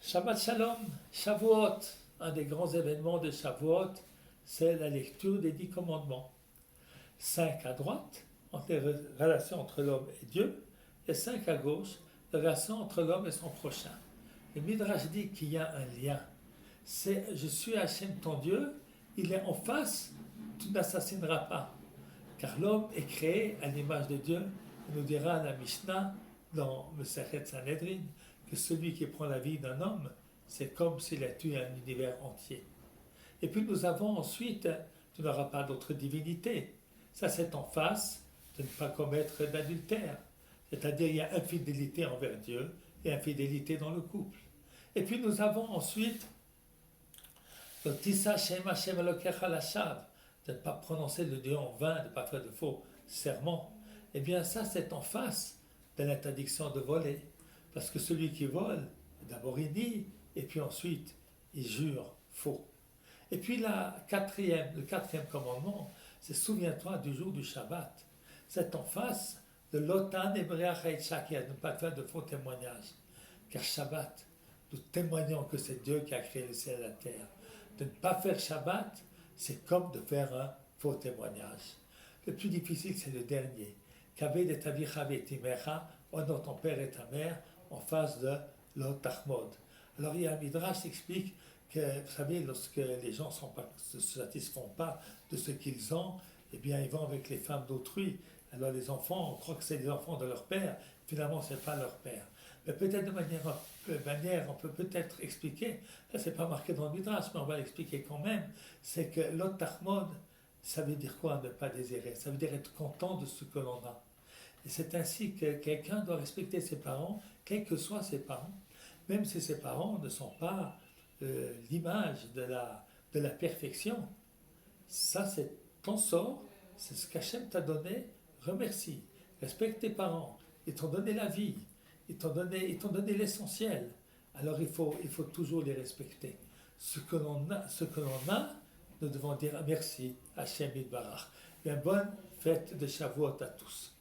Shabbat Shalom, Shavuot, un des grands événements de Shavuot, c'est la lecture des 10 commandements. 5 à droite, entre les relations entre l'homme et Dieu, et 5 à gauche, les relations entre l'homme et son prochain. Le Midrash dit qu'il y a un lien. C'est je suis Hachem ton Dieu, il est en face, tu n'assassineras pas. Car l'homme est créé à l'image de Dieu. Il nous dira la Mishnah dans le Sechet Sanhedrin que celui qui prend la vie d'un homme, c'est comme s'il a tué un univers entier. Et puis nous avons ensuite, tu n'auras pas d'autre divinité. Ça c'est en face de ne pas commettre d'adultère. C'est-à-dire il y a infidélité envers Dieu et infidélité dans le couple. Et puis nous avons ensuite le Tissa Shem Hashem Elokecha Lashav, de ne pas prononcer le Dieu en vain, de ne pas faire de faux serments. Eh bien ça c'est en face de l'interdiction de voler. Parce que celui qui vole, d'abord il nie, et puis ensuite il jure faux. Et puis le quatrième commandement, c'est souviens-toi du jour du Shabbat. C'est en face de l'Otan Ebreach Haïtchakia, de ne pas faire de faux témoignages. Car Shabbat, nous témoignons que c'est Dieu qui a créé le ciel et la terre. De ne pas faire Shabbat, c'est comme de faire un faux témoignage. Le plus difficile, c'est le dernier. Kaved et avicha ve'timecha, honore ton père et ta mère, en face de l'Otachmod. Alors il y a un Midrash qui explique que, vous savez, lorsque les gens ne se satisfont pas de ce qu'ils ont, eh bien ils vont avec les femmes d'autrui. Alors les enfants, on croit que c'est les enfants de leur père, finalement ce n'est pas leur père. Mais peut-être de manière, on peut peut-être expliquer, ça c'est pas marqué dans le Midrash, mais on va l'expliquer quand même, c'est que l'Otachmod, ça veut dire quoi ne pas désirer? Ça veut dire être content de ce que l'on a. Et c'est ainsi que quelqu'un doit respecter ses parents, quels que soient ses parents, même si ses parents ne sont pas l'image de la perfection. Ça, c'est ton sort, c'est ce qu'Hachem t'a donné, remercie. Respecte tes parents, ils t'ont donné la vie, ils t'ont donné l'essentiel. Alors il faut toujours les respecter. Ce que l'on a, nous devons dire merci, Hachem Yitbarach. Bien, bonne fête de Shavuot à tous.